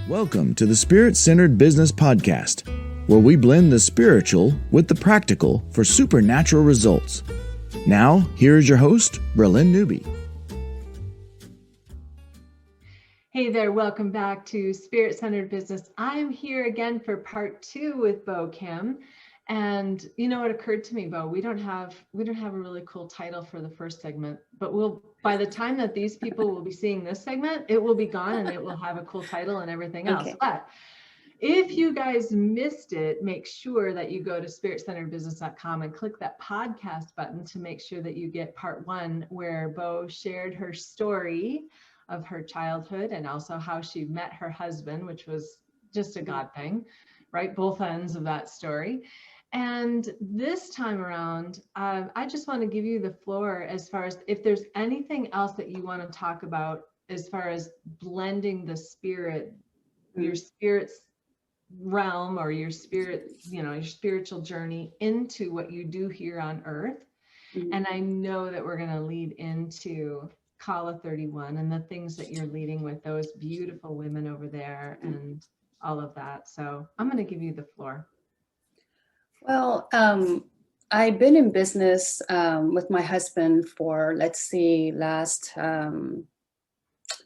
Welcome to the Spirit-Centered Business Podcast, where we blend the spiritual with the practical for supernatural results. Now, here is your host, Bralynn Newby. Hey there, welcome back to Spirit-Centered Business. I'm here again for part 2 with Bo Kim. And you know what occurred to me, Bo? We don't have a really cool title for the first segment, but by the time that these people will be seeing this segment, it will be gone and it will have a cool title and everything else. Okay. But if you guys missed it, make sure that you go to spiritcenteredbusiness.com and click that podcast button to make sure that you get part 1, where Bo shared her story of her childhood and also how she met her husband, which was just a God thing, right? Both ends of that story. And this time around, I just want to give you the floor as far as if there's anything else that you want to talk about as far as blending the spirit, your spirit's realm or your spirit, your spiritual journey into what you do here on earth. Mm-hmm. And I know that we're going to lead into Kala 31 and the things that you're leading with those beautiful women over there and all of that. So I'm going to give you the floor. Well, I've been in business with my husband for, last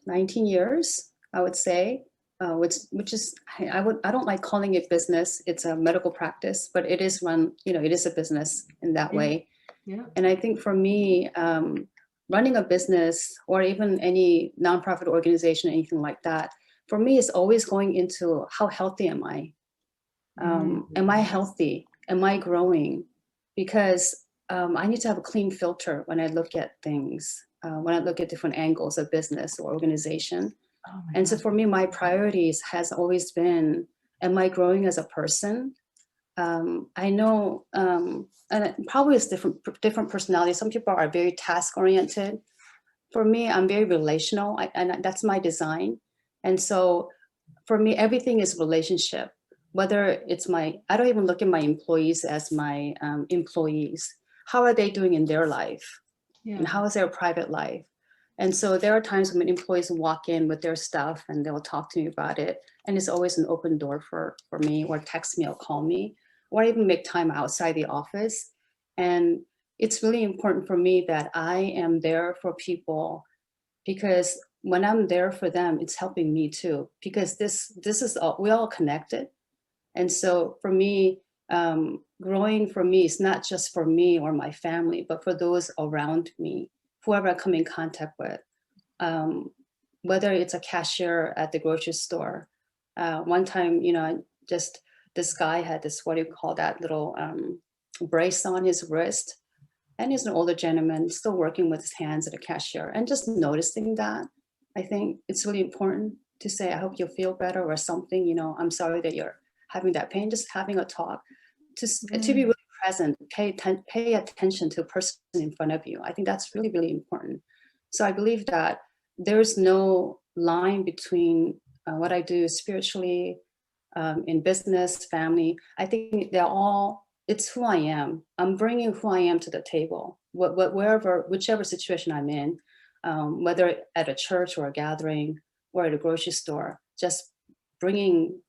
19 years, I would say, which is, I don't like calling it business. It's a medical practice, but it is it is a business in that way. Yeah. And I think for me, running a business or even any nonprofit organization, anything like that, for me, it's always going into how healthy am I? Am I healthy? Am I growing? Because I need to have a clean filter when I look at things, when I look at different angles of business or organization. And so for me, my priorities has always been, am I growing as a person? I know, and it probably is different personalities. Some people are very task oriented. For me, I'm very relational, and that's my design. And so for me, everything is relationship. Whether it's I don't even look at my employees as my employees. How are they doing in their life? Yeah. And how is their private life? And so there are times when employees walk in with their stuff and they'll talk to me about it. And it's always an open door for me, or text me or call me, or even make time outside the office. And it's really important for me that I am there for people, because when I'm there for them, it's helping me too, because this is we're all connected. And so for me, growing for me is not just for me or my family, but for those around me, whoever I come in contact with, whether it's a cashier at the grocery store. One time, this guy had this, what do you call that, little brace on his wrist. And he's an older gentleman, still working with his hands at a cashier. And just noticing that, I think it's really important to say, I hope you'll feel better or something. I'm sorry that you're having that pain. Just having a talk, to be really present, pay attention to the person in front of you. I think that's really, really important. So I believe that there's no line between what I do spiritually, in business, family. I think it's who I am. I'm bringing who I am to the table, whichever situation I'm in, whether at a church or a gathering or at a grocery store, just bringing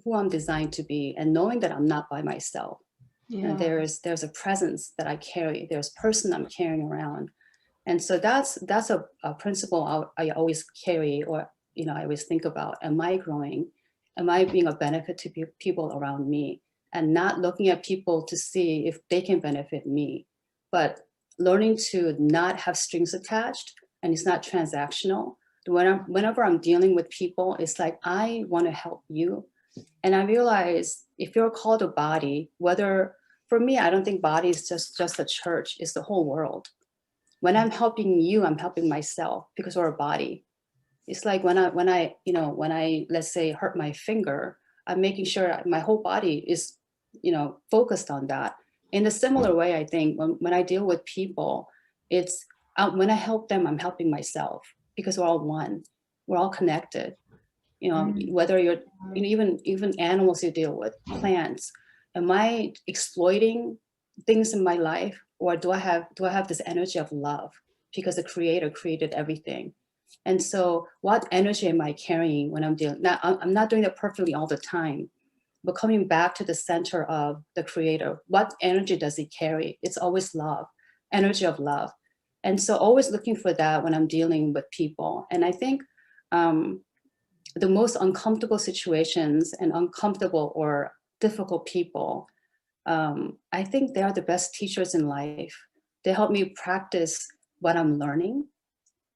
who I'm designed to be and knowing that I'm not by myself. Yeah. And there's a presence that I carry. There's a person I'm carrying around. And so that's a principle I always carry, or, I always think about. Am I growing? Am I being a benefit to people around me? And not looking at people to see if they can benefit me, but learning to not have strings attached, and it's not transactional. Whenever I'm dealing with people, it's like, I want to help you. And I realize if you're called a body, for me, I don't think body is just a church, it's the whole world. When I'm helping you, I'm helping myself, because we're a body. It's like when I let's say hurt my finger, I'm making sure my whole body is, focused on that. In a similar way, I think when I deal with people, it's when I help them, I'm helping myself, because we're all one, we're all connected. Whether you're, even animals you deal with, plants. Am I exploiting things in my life, or do I have this energy of love, because the Creator created everything? And so what energy am I carrying when I'm dealing? Now, I'm not doing it perfectly all the time, but coming back to the center of the creator, what energy does he carry? It's always love, energy of love. And so always looking for that when I'm dealing with people. And I think the most uncomfortable situations and uncomfortable or difficult people, I think they are the best teachers in life. They help me practice what I'm learning,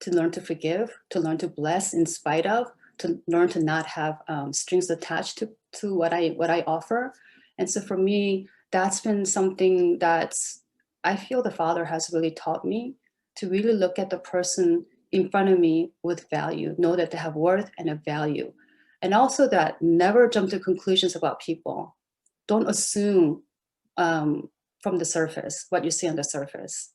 to learn to forgive, to learn to bless in spite of, to learn to not have strings attached to what I offer. And so for me, that's been something that's, I feel the Father has really taught me to really look at the person in front of me with value, know that they have worth and a value. And also that never jump to conclusions about people. Don't assume from the surface, what you see on the surface.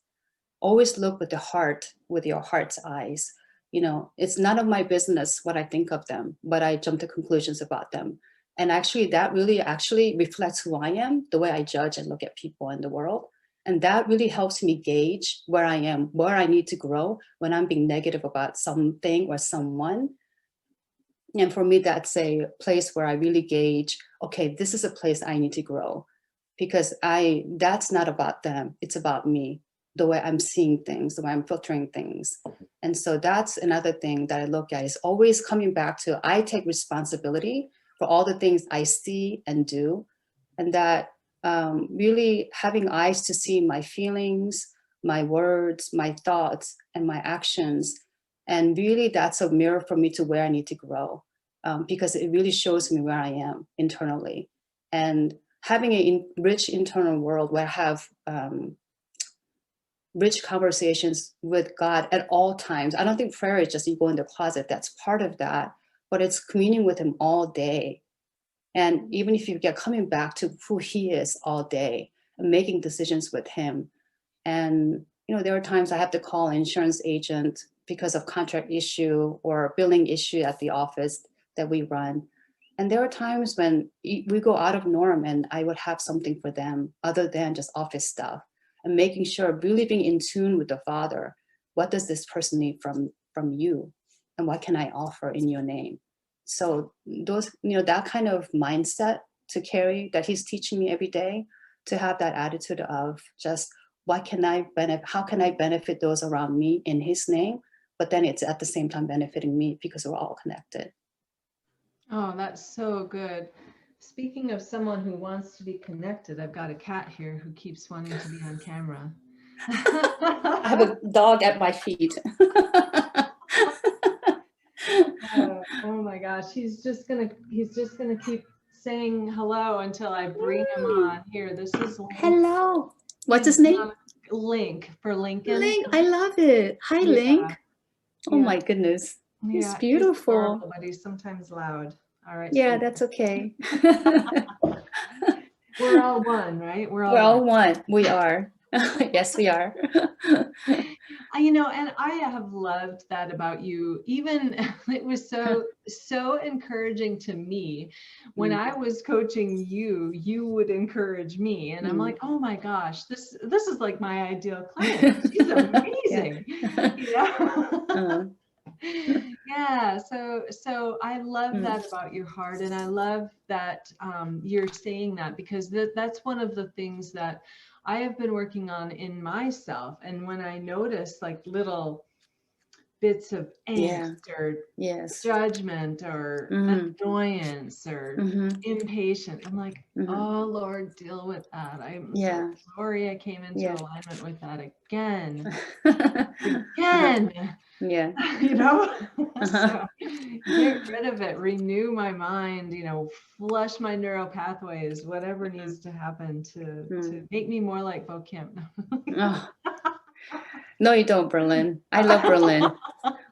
Always look with the heart, with your heart's eyes. You know, it's none of my business what I think of them, but I jump to conclusions about them. And actually, that really actually reflects who I am, the way I judge and look at people in the world. And that really helps me gauge where I am, where I need to grow when I'm being negative about something or someone. And for me, that's a place where I really gauge, okay, this is a place I need to grow, because that's not about them, it's about me, the way I'm seeing things, the way I'm filtering things. And so that's another thing that I look at, is always coming back to, I take responsibility for all the things I see and do. And that really having eyes to see my feelings, my words, my thoughts, and my actions. And really that's a mirror for me to where I need to grow, because it really shows me where I am internally. And having a rich internal world where I have rich conversations with God at all times. I don't think prayer is just you go in the closet. That's part of that, but it's communing with him all day. And even if you get coming back to who he is all day and making decisions with him. And, you know, there are times I have to call an insurance agent because of contract issue or billing issue at the office that we run. And there are times when we go out of norm and I would have something for them other than just office stuff, and making sure, really being in tune with the Father. What does this person need from you? And what can I offer in your name? So those, you know, that kind of mindset to carry, that he's teaching me every day, to have that attitude of just, what can I benefit? How can I benefit those around me in his name? But then it's at the same time benefiting me, because we're all connected. Oh, that's so good. Speaking of someone who wants to be connected, I've got a cat here who keeps wanting to be on camera. I have a dog at my feet. Oh my gosh, he's just gonna keep saying hello until I bring him on. Here, this is Link. Hello. What's his name? Link, for Lincoln. Link. I love it. Hi, Yeah. Link. Oh Yeah. my goodness. He's Yeah, beautiful. he's adorable, but he's sometimes loud. All right. Yeah, that's okay. We're all one, right? We're all one. We are. Yes, we are. You know, and I have loved that about you. Even it was so encouraging to me when I was coaching you. You would encourage me, and I'm like, oh my gosh, this is like my ideal client. She's amazing. Yeah. Yeah, so I love that about your heart, and I love that you're saying that, because that's one of the things that I have been working on in myself. And when I notice like little bits of angst or judgment or annoyance or impatience, I'm like, oh Lord, deal with that. I'm so sorry I came into alignment with that again. Yeah. You know, so get rid of it, renew my mind, you know, flush my neural pathways, whatever needs to happen to make me more like Bo Kim. No, you don't, Bralynn. I love Bralynn.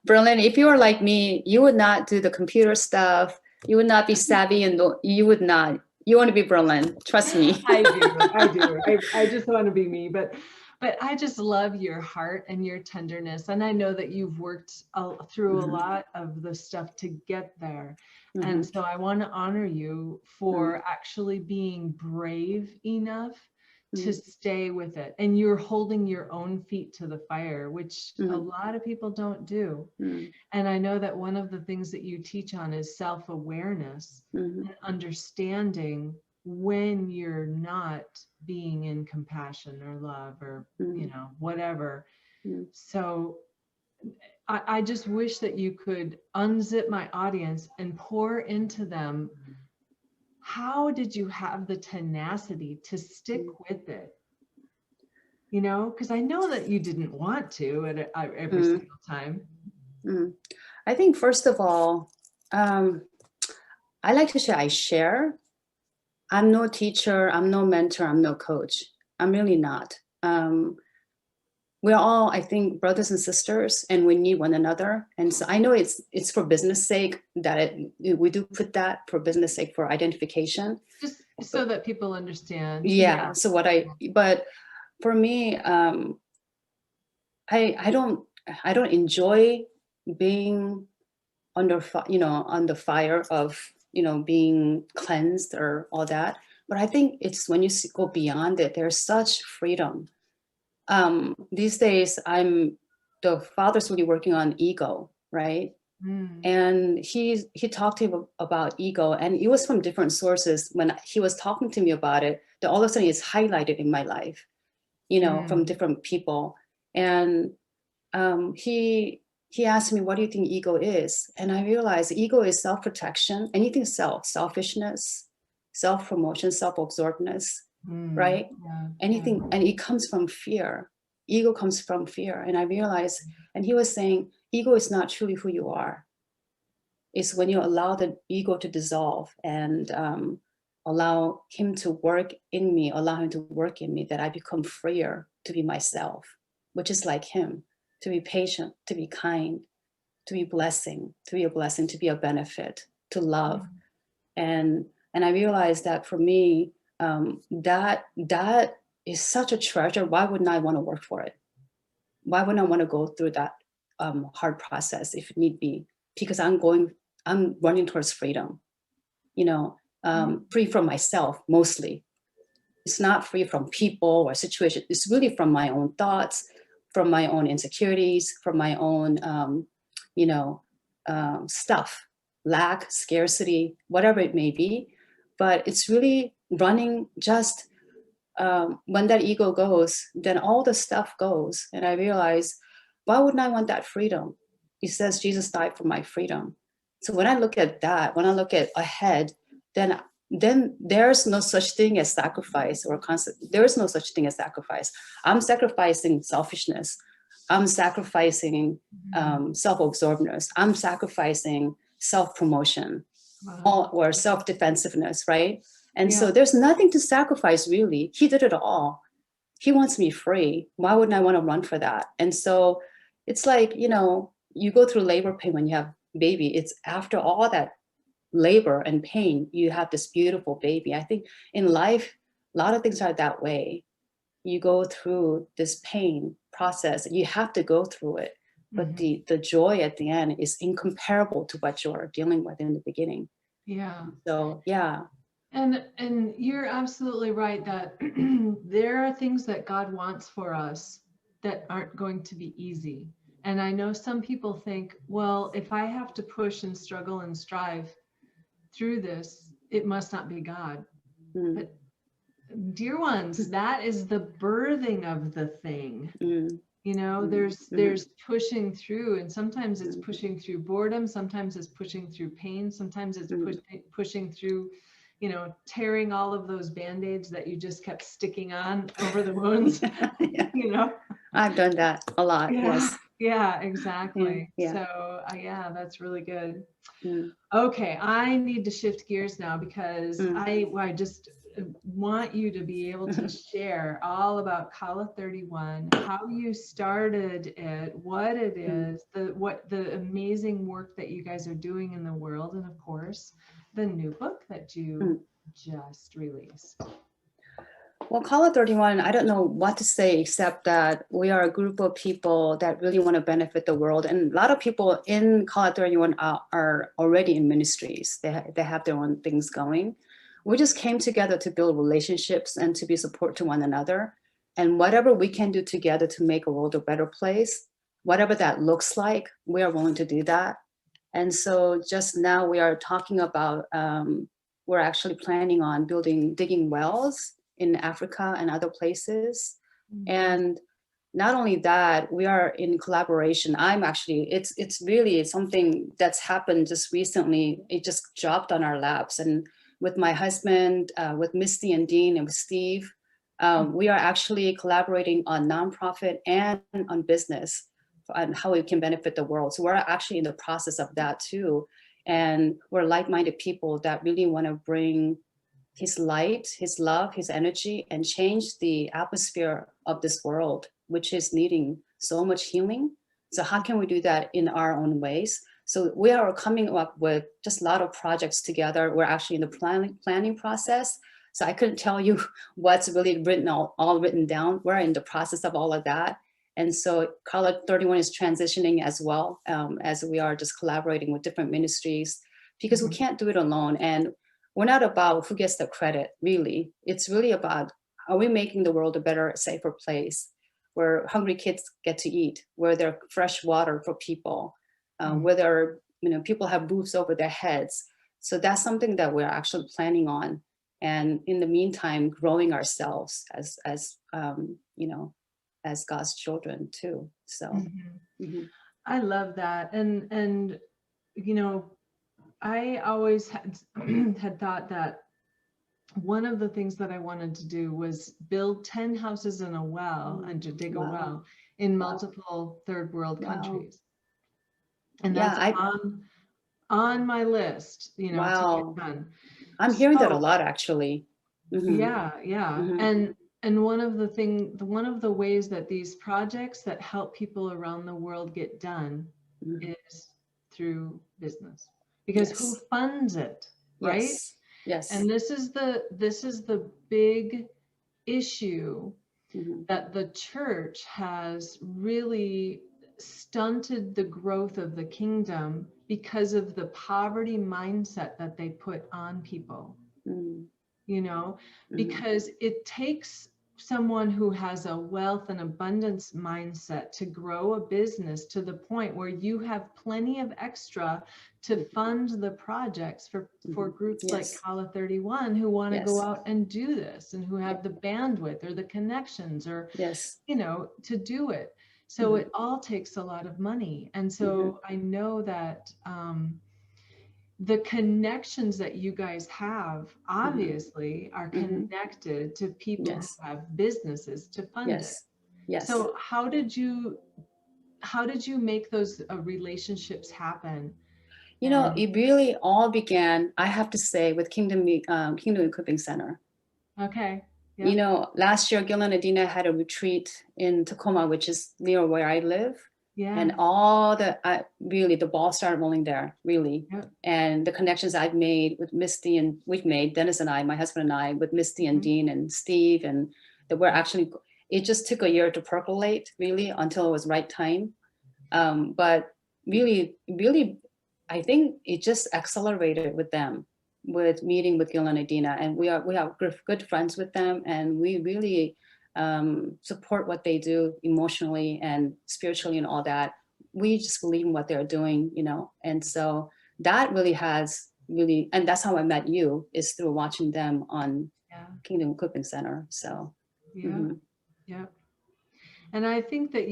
Bralynn, if you were like me, you would not do the computer stuff. You would not be savvy, and you would not. You want to be Bralynn. Trust me. I do. I just want to be me, but I just love your heart and your tenderness. And I know that you've worked through a lot of the stuff to get there. And so I want to honor you for actually being brave enough to stay with it. And you're holding your own feet to the fire, which a lot of people don't do. And I know that one of the things that you teach on is self-awareness and understanding when you're not being in compassion or love or, you know, whatever. So I just wish that you could unzip my audience and pour into them. How did you have the tenacity to stick with it? You know, because I know that you didn't want to at every single time. I think, first of all, I like to say I share. I'm no teacher, I'm no mentor, I'm no coach. I'm really not. We're all, I think, brothers and sisters, and we need one another. And so I know it's for business sake that we do put that for business sake, for identification. Just so that people understand. Yeah. So but for me, I don't enjoy being on the fire of, being cleansed or all that. But I think it's when you go beyond it, there's such freedom. These days, the father's really working on ego, right? And he talked to me about ego, and it was from different sources. When he was talking to me about it, that all of a sudden it's highlighted in my life, from different people. And he asked me, what do you think ego is? And I realized ego is self-protection, anything selfishness, self-promotion, self-absorbedness, right? Anything, and it comes from fear. Ego comes from fear. And I realized, and he was saying, ego is not truly who you are. It's when you allow the ego to dissolve and allow him to work in me, that I become freer to be myself, which is like him, to be patient, to be kind, to be a blessing, to be a benefit, to love. And I realized that for me, that is such a treasure. Why wouldn't I want to work for it? Why wouldn't I want to go through that hard process if need be? Because I'm running towards freedom, free from myself mostly. It's not free from people or situations. It's really from my own thoughts, from my own insecurities, from my own, stuff, lack, scarcity, whatever it may be. But it's really running just when that ego goes, then all the stuff goes. And I realize, why wouldn't I want that freedom? It says Jesus died for my freedom. So when I look at that, when I look at ahead, then there's no such thing as sacrifice or concept. There is no such thing as sacrifice. I'm sacrificing selfishness. I'm sacrificing self-absorbedness. I'm sacrificing self-promotion or self-defensiveness, right? And so there's nothing to sacrifice, really. He did it all. He wants me free. Why wouldn't I want to run for that? And so it's like, you go through labor pain when you have baby. It's after all that labor and pain, you have this beautiful baby. I think in life, a lot of things are that way. You go through this pain process, you have to go through it. But the joy at the end is incomparable to what you're dealing with in the beginning. Yeah. So, yeah. And you're absolutely right that there are things that God wants for us that aren't going to be easy. And I know some people think, well, if I have to push and struggle and strive through this, it must not be God. But dear ones, that is the birthing of the thing. There's pushing through, and sometimes it's pushing through boredom, sometimes it's pushing through pain, sometimes it's pushing through, tearing all of those band-aids that you just kept sticking on over the wounds. I've done that a lot. Yes. Yeah, exactly. Yeah. So that's really good. Okay, I need to shift gears now because I just want you to be able to share all about Kala 31, how you started it, what it is, the amazing work that you guys are doing in the world, and of course, the new book that you just released. Well, Kala 31, I don't know what to say except that we are a group of people that really want to benefit the world. And a lot of people in Kala 31 are already in ministries. They have their own things going. we just came together to build relationships and to be support to one another. And whatever we can do together to make a world a better place, whatever that looks like, we are willing to do that. And so just now we are talking about, we're actually planning on digging wells in Africa and other places. And not only that, we are in collaboration. It's really something that's happened just recently. It just dropped on our laps. And with my husband, with Misty and Dean and with Steve, we are actually collaborating on nonprofit and on business and how it can benefit the world. So we're actually in the process of that too. And we're like-minded people that really want to bring his light, his love, his energy, and change the atmosphere of this world, which is needing so much healing. So how can we do that in our own ways? So we are coming up with just a lot of projects together. We're actually in the planning process. So I couldn't tell you what's really all written down. We're in the process of all of that. And so Color 31 is transitioning as well, as we are just collaborating with different ministries, because we can't do it alone. And we're not about who gets the credit, really. It's really about, are we making the world a better, safer place where hungry kids get to eat, where there's fresh water for people, where there, people have roofs over their heads. So that's something that we're actually planning on. And in the meantime, growing ourselves as as God's children too. So I love that. And I always had thought that one of the things that I wanted to do was build 10 houses in a well and to dig a well in multiple third world countries. And that's on my list, to get done. I'm hearing that a lot, actually. Yeah. And one of the ways that these projects that help people around the world get done is through business, because who funds it, right? Yes. And this is the big issue that the church has really stunted the growth of the kingdom because of the poverty mindset that they put on people. Because it takes someone who has a wealth and abundance mindset to grow a business to the point where you have plenty of extra to fund the projects for groups like Color 31 who want to go out and do this, and who have the bandwidth or the connections or to do it. So it all takes a lot of money. And so I know that the connections that you guys have obviously are connected to people who have businesses to fund it. Yes. So how did you make those relationships happen? It really all began, I have to say, with Kingdom Equipping Center. Okay. Yeah. Last year, Gil and Adina had a retreat in Tacoma, which is near where I live. Yeah. And all the ball started rolling there, really. Yep. And the connections I've made with Misty, and Dennis and I, my husband and I, with Misty and Dean and Steve, and that we're actually, it just took a year to percolate, really, until it was right time. But really, I think it just accelerated with them, with meeting with Gil and Adina. And we have good friends with them, and we really support what they do emotionally and spiritually and all that. We just believe in what they're doing, and so that really and that's how I met you, is through watching them on Kingdom Equipping Center. So yeah. And I think that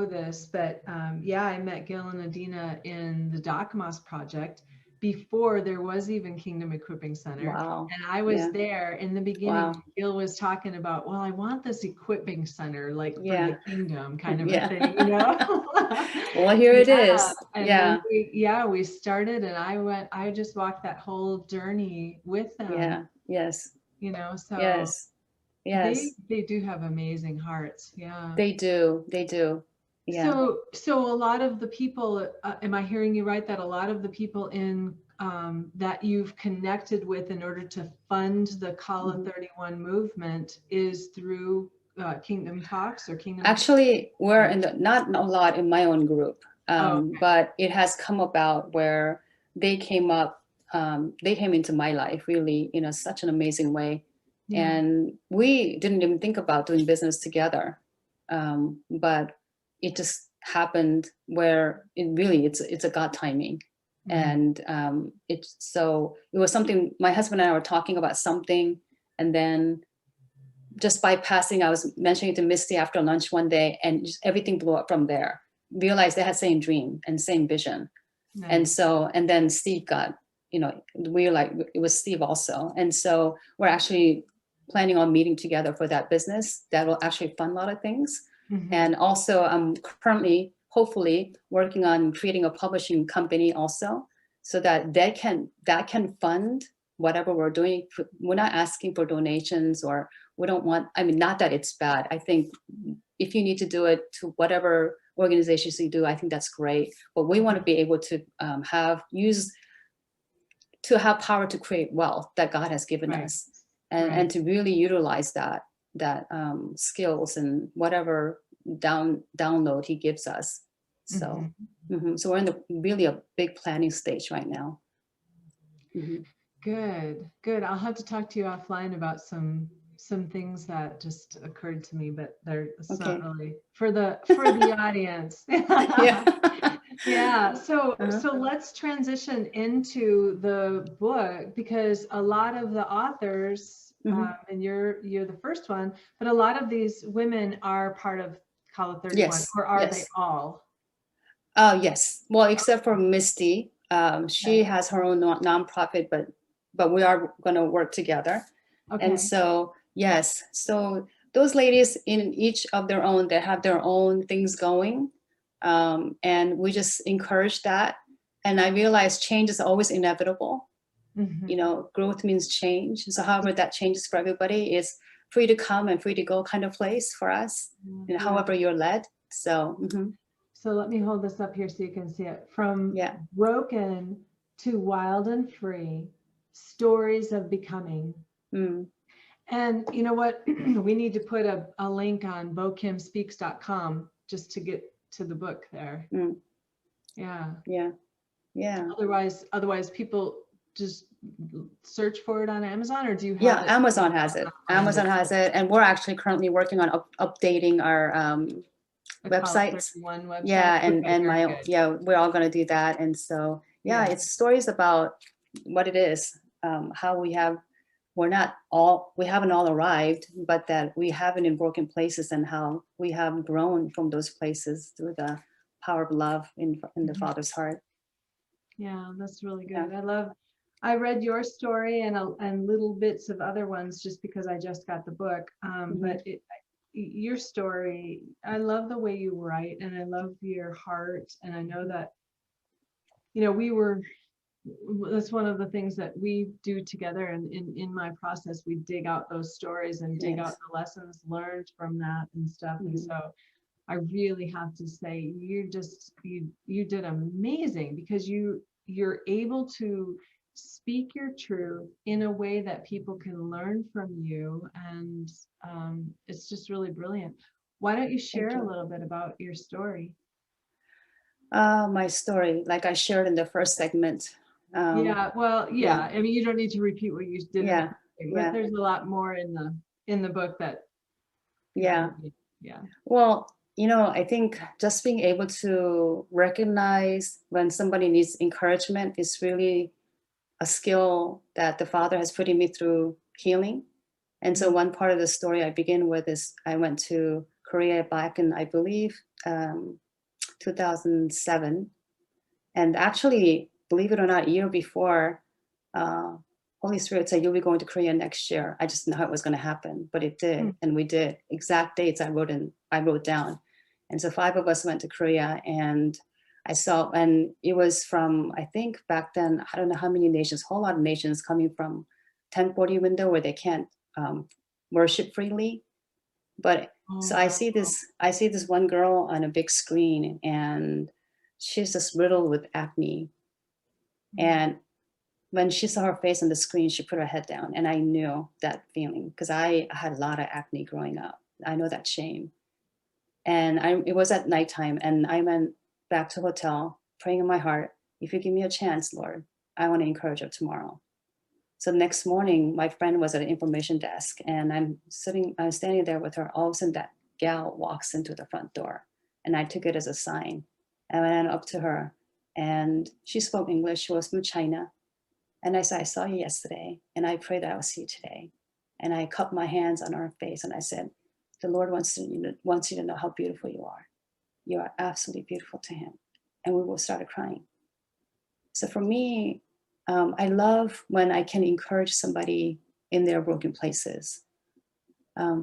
this, but I met Gil and Adina in the Dakmas project before there was even Kingdom Equipping Center. Wow. And I was there in the beginning. Wow. Gil was talking about, well, I want this equipping center, like for the kingdom kind of a thing, Well, here it is. And then we started, and I just walked that whole journey with them. Yeah. Yes. So yes. They do have amazing hearts. Yeah. They do. Yeah. So a lot of the people, am I hearing you right, that a lot of the people in that you've connected with in order to fund the Color 31 movement is through Kingdom Talks or Kingdom? Actually, we're in not a lot in my own group, but it has come about where they came up they came into my life really in such an amazing way. Yeah. And we didn't even think about doing business together. But it just happened where it's a God timing. Mhm. And it was something, my husband and I were talking about something, and then just bypassing, I was mentioning it to Misty after lunch one day, and just everything blew up from there. Realized they had same dream and same vision. Nice. And then Steve got, we were like, it was Steve also. And so we're actually planning on meeting together for that business that will actually fund a lot of things. Mhm. And also I'm currently, hopefully, working on creating a publishing company also, so that that can fund whatever we're doing. We're not asking for donations, or we don't want, I mean, not that it's bad. I think if you need to do it to whatever organizations you do, I think that's great. But we want to be able to have power to create wealth that God has given Right. us, and to really utilize that skills and whatever download He gives us. So, so we're in really a big planning stage right now. Good. I'll have to talk to you offline about some things that just occurred to me, but it's Okay. not really for the audience. Yeah. Yeah. So Uh-huh. so let's transition into the book, because a lot of the authors, and you're the first one, but a lot of these women are part of Call of 31, Yes. or are they Yes. all? Yes. Well, except for Misty, she has her own nonprofit, but we are going to work together. Okay. And so, yes. So those ladies, in each of their own, they have their own things going. And we just encourage that. And I realize change is always inevitable. Growth means change. So however that changes for everybody, is free to come and free to go kind of place for us, and however you're led. So, So let me hold this up here so you can see it. From yeah. broken to wild and free, stories of becoming. And you know what? We need to put a link on bokimspeaks.com just to get to the book there. Yeah. Otherwise people just search for it on Amazon, or do you have it? Amazon has it. Amazon has it. And we're actually currently working on updating our websites. Website. Yeah. Okay, and we're all going to do that. And so, it's stories about what it is, how we haven't all arrived, but that we haven't in broken places, and how we have grown from those places through the power of love in the Father's heart. Yeah, that's really good. I read your story and little bits of other ones just because I just got the book. But your story, I love the way you write, and I love your heart. And I know that, that's one of the things that we do together. And in my process, we dig out those stories and dig out the lessons learned from that and stuff. And so I really have to say, you did amazing, because you're able to speak your truth in a way that people can learn from you. And it's just really brilliant. Why don't you share a little bit about your story? My story, like I shared in the first segment. I mean, you don't need to repeat what you did. But there's a lot more in the book that. Well, I think just being able to recognize when somebody needs encouragement is really a skill that the Father has put in me through healing. And so one part of the story I begin with is I went to Korea back in, I believe, 2007. And actually, believe it or not, a year before, Holy Spirit said, you'll be going to Korea next year. I just didn't know how it was going to happen, but it did. And we did. Exact dates I wrote down. And so 5 of us went to Korea, and and it was from, I think back then, I don't know how many nations, a whole lot of nations coming from 1040 window where they can't worship freely. But so I see this one girl on a big screen, and she's just riddled with acne. And when she saw her face on the screen, she put her head down, and I knew that feeling, because I had a lot of acne growing up. I know that shame. And it was at nighttime, and I went back to the hotel praying in my heart, if you give me a chance, Lord, I want to encourage her tomorrow. So the next morning, my friend was at an information desk, and I'm standing there with her. All of a sudden, that gal walks into the front door, and I took it as a sign. And I went up to her, and she spoke English. She was from China. And I said, I saw you yesterday, and I pray that I will see you today. And I cupped my hands on her face, and I said, the Lord wants you to know how beautiful you are. You are absolutely beautiful to him. And we both started crying. So for me, I love when I can encourage somebody in their broken places,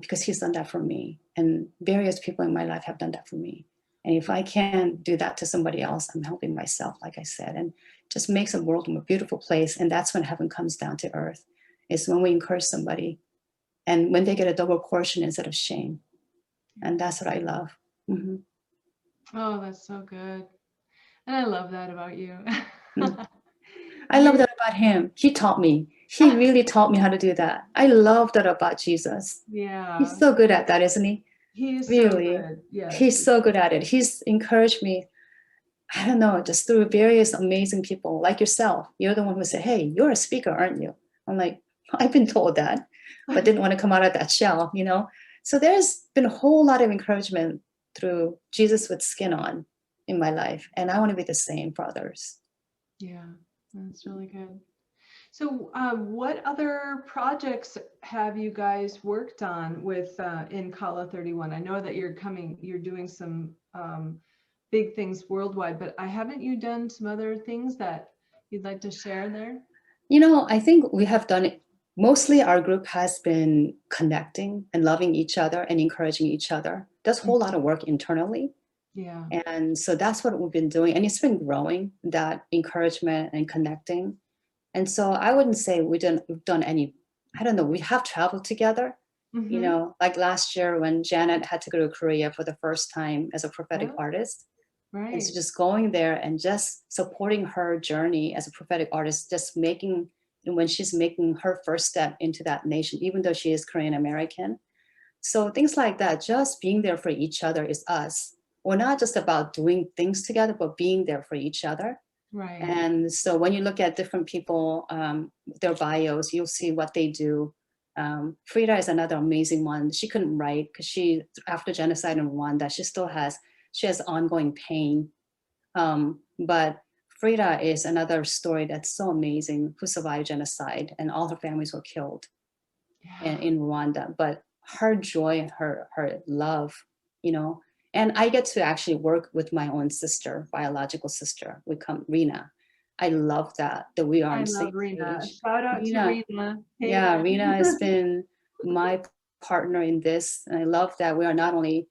because he's done that for me. And various people in my life have done that for me. And if I can do that to somebody else, I'm helping myself, like I said, and just makes the world a beautiful place. And that's when heaven comes down to earth, is when we encourage somebody and when they get a double portion instead of shame. And that's what I love. Mm-hmm. Oh, that's so good. And I love that about you. I love that about him. He taught me. He really taught me how to do that. I love that about Jesus. Yeah. He's so good at that, isn't he? He is Really. so good. Yes. He's so good at it. He's encouraged me, I don't know, just through various amazing people like yourself. You're the one who said, hey, you're a speaker, aren't you? I'm like, I've been told that, but didn't want to come out of that shell, you know? So there's been a whole lot of encouragement through Jesus with skin on in my life. And I want to be the same for others. Yeah, that's really good. So what other projects have you guys worked on with in Kala 31? I know that you're doing some big things worldwide, but haven't you done some other things that you'd like to share there? You know, I think we have done it. Mostly our group has been connecting and loving each other and encouraging each other. There's a whole lot of work internally. Yeah. And so that's what we've been doing. And it's been growing, that encouragement and connecting. And so I wouldn't say we've done any, I don't know, we have traveled together. Mm-hmm. You know, like last year when Janet had to go to Korea for the first time as a prophetic artist. Right. And so just going there and just supporting her journey as a prophetic artist, just making, and when she's making her first step into that nation, even though she is Korean American. So things like that, just being there for each other is us. We're not just about doing things together, but being there for each other. Right. And so when you look at different people, their bios, you'll see what they do. Frida is another amazing one. She couldn't write because she, after genocide in Rwanda, she has ongoing pain. But Frida is another story that's so amazing, who survived genocide and all her families were killed in Rwanda. But her joy, her love, you know, and I get to actually work with my own sister, biological sister. We come, Rena. I love that we are on the same page. Shout out to Rena. Hey, yeah, Rena has been my partner in this. And I love that we are not only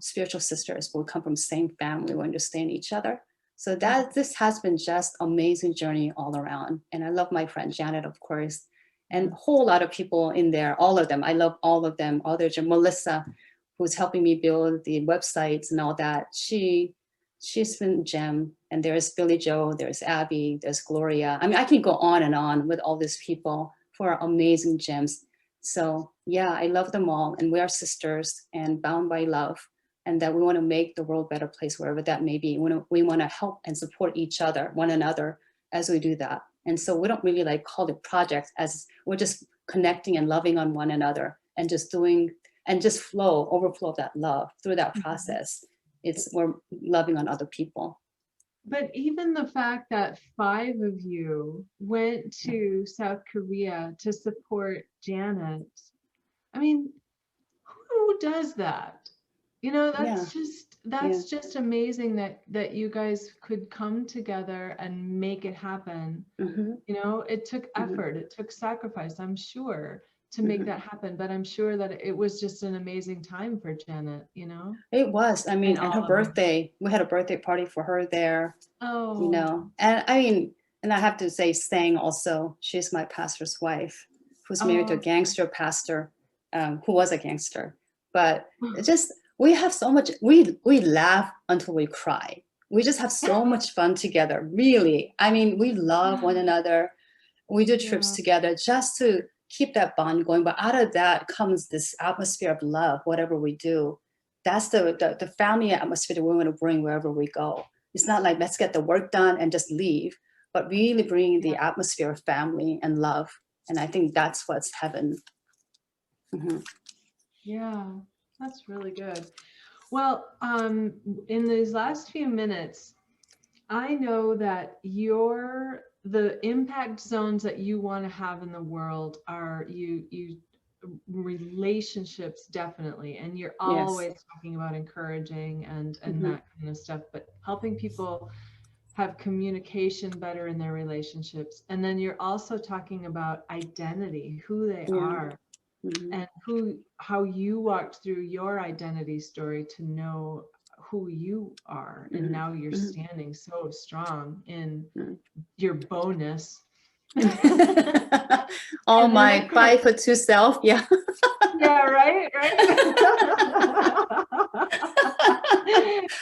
spiritual sisters, but we come from the same family. We understand each other. So this has been just amazing journey all around. And I love my friend Janet, of course, and a whole lot of people in there, all of them. I love all of them. All their Melissa, who's helping me build the websites and all that. She's been a gem. And there's Billy Joe, there's Abby, there's Gloria. I mean, I can go on and on with all these people who are amazing gems. So yeah, I love them all. And we are sisters and bound by love. And that we want to make the world a better place, wherever that may be. We want to help and support each other, one another, as we do that. And so we don't really like call it projects, as we're just connecting and loving on one another and just doing, and just overflow that love through that process. We're loving on other people. But even the fact that 5 of you went to South Korea to support Janet, I mean, who does that? You know, that's just amazing that you guys could come together and make it happen. Mm-hmm. You know, it took effort, it took sacrifice, I'm sure, to make that happen. But I'm sure that it was just an amazing time for Janet, you know? It was. I mean, and her birthday, we had a birthday party for her there. Oh. You know, and I mean, and I have to say, Sang also, she's my pastor's wife, who's married to a gangster pastor, who was a gangster. But just, we have so much, we laugh until we cry. We just have so much fun together, really. I mean, we love one another. We do trips together just to keep that bond going. But out of that comes this atmosphere of love, whatever we do. That's the family atmosphere that we want to bring wherever we go. It's not like, let's get the work done and just leave. but really bringing the atmosphere of family and love. And I think that's what's heaven. Mm-hmm. Yeah, that's really good. Well, in these last few minutes, I know that the impact zones that you want to have in the world are you relationships, definitely, and you're always talking about encouraging and that kind of stuff, but helping people have communication better in their relationships. And then you're also talking about identity, who they are, and how you walked through your identity story to know who you are. And now you're standing so strong in your bonus. All my 5'2" self. Yeah. Yeah, right.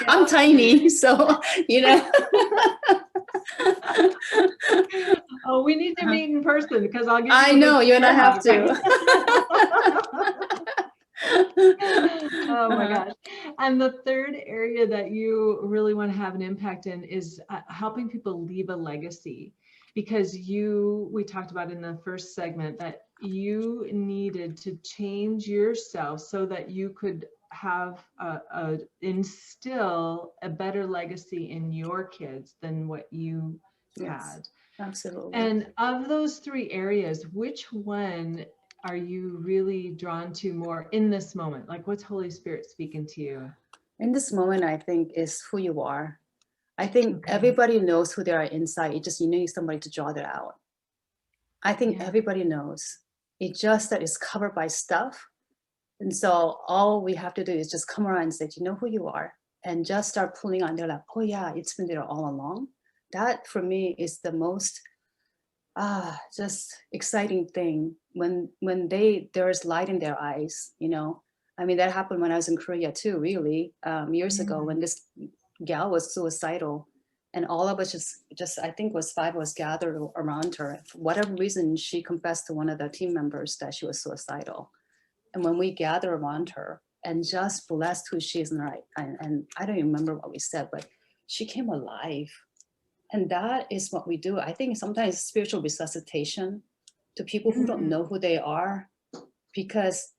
I'm tiny, so Oh, we need to meet in person because I'll give you I know you and I have to. Oh my gosh. And the third area that you really want to have an impact in is helping people leave a legacy, because we talked about in the first segment that you needed to change yourself so that you could have instill a better legacy in your kids than what you had. Absolutely. And of those three areas, which one are you really drawn to more in this moment? Like, what's Holy Spirit speaking to you? In this moment, I think is who you are. I think everybody knows who they are inside. You need somebody to draw that out. I think everybody knows. It's just that it's covered by stuff. And so all we have to do is just come around and say, you know who you are? And just start pulling on there like, oh yeah, it's been there all along. That for me is the most just exciting thing when there's light in their eyes, I mean, that happened when I was in Korea too, really, years ago, when this gal was suicidal, and all of us just I think was 5 of us gathered around her. For whatever reason, she confessed to one of the team members that she was suicidal. And when we gathered around her and just blessed who she is, and I don't even remember what we said, but she came alive. And that is what we do. I think sometimes spiritual resuscitation to people who don't know who they are, because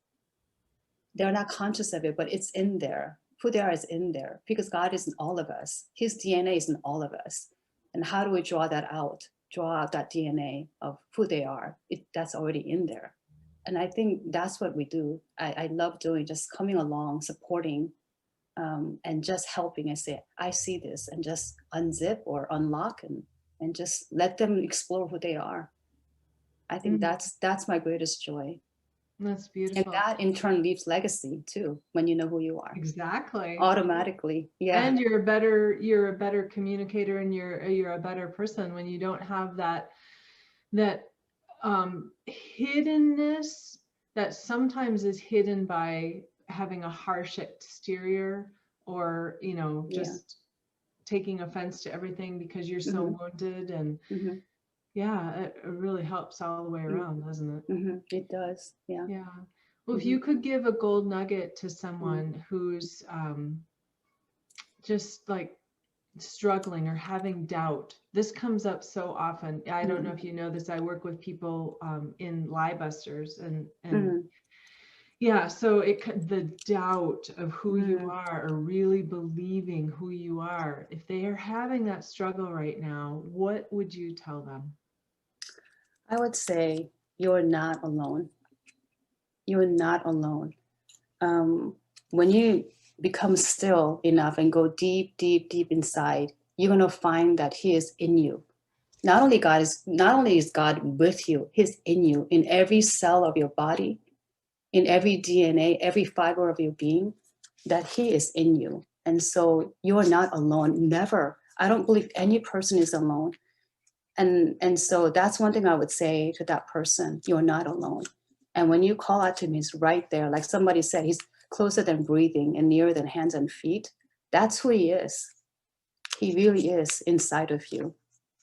they're not conscious of it, but it's in there. Who they are is in there, because God is in all of us. His DNA is in all of us. And how do we draw that out? Draw out that DNA of who they are. That's already in there. And I think that's what we do. I love doing, just coming along, supporting, and just helping and say, I see this, and just unzip or unlock and just let them explore who they are. I think that's my greatest joy. That's beautiful. And that in turn leaves legacy too, when you know who you are. Exactly. Automatically. Yeah. And you're a better communicator, and you're a better person when you don't have that hiddenness that sometimes is hidden by having a harsh exterior, or just taking offense to everything because you're so wounded. And it really helps all the way around, doesn't it? It does. Yeah. Well, if you could give a gold nugget to someone who's just like struggling or having doubt. This comes up so often. I don't know if you know this. I work with people in lie busters, and so the doubt of who you are, or really believing who you are. If they are having that struggle right now, what would you tell them? I would say you're not alone. You're not alone. When you become still enough and go deep, deep, deep inside, you're going to find that He is in you. Not only is God with you, He's in you, in every cell of your body, in every DNA, every fiber of your being, that He is in you. And so you're not alone. Never. I don't believe any person is alone. And so that's one thing I would say to that person. You're not alone. And when you call out to Him, He's right there. Like somebody said, He's closer than breathing and nearer than hands and feet. That's who He is. He really is inside of you.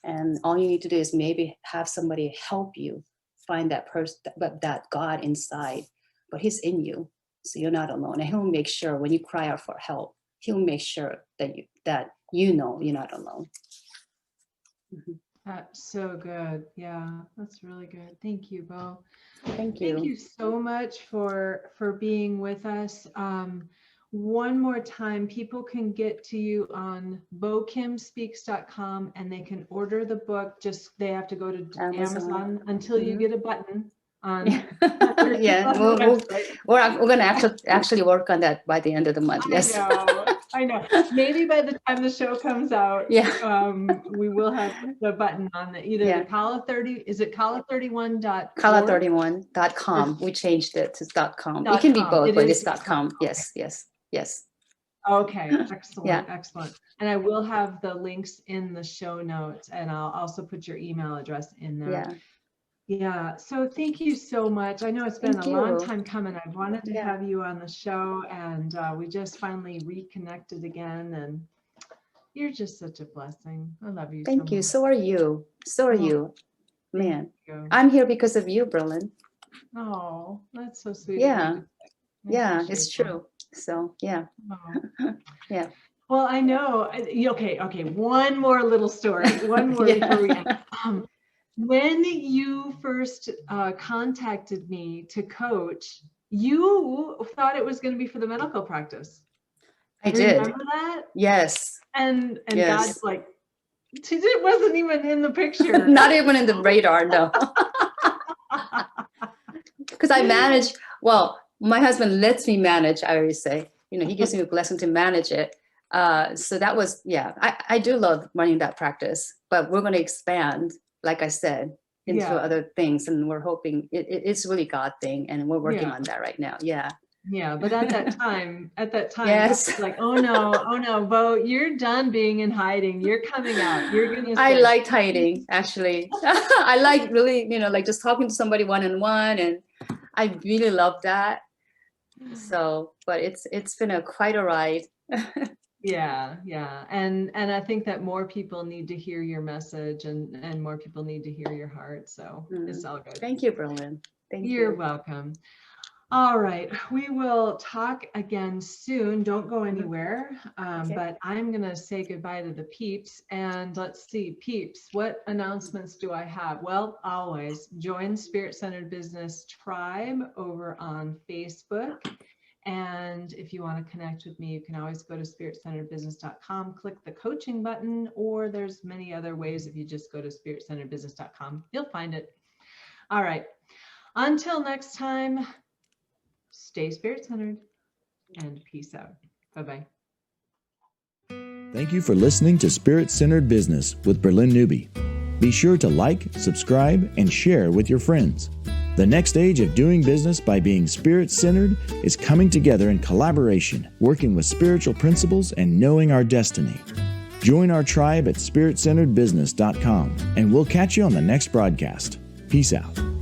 And all you need to do is maybe have somebody help you find that person, that God inside. But He's in you, so you're not alone. And He'll make sure when you cry out for help, He'll make sure that you know you're not alone. That's so good. Yeah, that's really good. Thank you, Bo. Thank you. Thank you so much for being with us. One more time, people can get to you on bokimspeaks.com and they can order the book. Just they have to go to Amazon until you get a button on Yeah, the website. we're gonna actually work on that by the end of the month. Yes. I know. Maybe by the time the show comes out, we will have the button on the either the Kala 30. Is it Kala31? Kala31.com. We changed it to .com. It can be both, but it's .com. Yes. Okay, excellent, excellent. And I will have the links in the show notes, and I'll also put your email address in there. Yeah. So thank you so much. I know it's been a long time coming. I've wanted to have you on the show, and we just finally reconnected again. And you're just such a blessing. I love you. Thank you. So are you. So are you. Man, I'm here because of you, Bralynn. Oh, that's so sweet. Yeah, it's true. So yeah. Yeah. Well, I know. Okay. One more little story. One more before we end. When you first contacted me to coach, you thought it was going to be for the medical practice. I did. Remember that? Yes. And God's like, it wasn't even in the picture. Not even in the radar, no. Because I manage, well, my husband lets me manage, I always say. He gives me a blessing to manage it. So that was, I do love running that practice, but we're going to expand, like I said, into other things. And we're hoping it's really God thing. And we're working on that right now. Yeah. Yeah. But at that time, it's like, oh no, Bo, you're done being in hiding. You're coming out. You're going to. I liked hiding, actually. I like really, like just talking to somebody one-on-one. And I really love that. So, but it's been quite a ride. Yeah. And I think that more people need to hear your message and more people need to hear your heart. So it's all good. Thank you, Bralynn. You're welcome. All right. We will talk again soon. Don't go anywhere. But I'm going to say goodbye to the peeps. And let's see, peeps, what announcements do I have? Well, always join Spirit Centered Business Tribe over on Facebook. And if you want to connect with me, you can always go to spiritcenteredbusiness.com, click the coaching button, or there's many other ways. If you just go to spiritcenteredbusiness.com, you'll find it. All right. Until next time, stay spirit-centered and peace out. Bye-bye. Thank you for listening to Spirit Centered Business with Bralynn Newby. Be sure to like, subscribe, and share with your friends. The next stage of doing business by being spirit-centered is coming together in collaboration, working with spiritual principles and knowing our destiny. Join our tribe at spiritcenteredbusiness.com, and we'll catch you on the next broadcast. Peace out.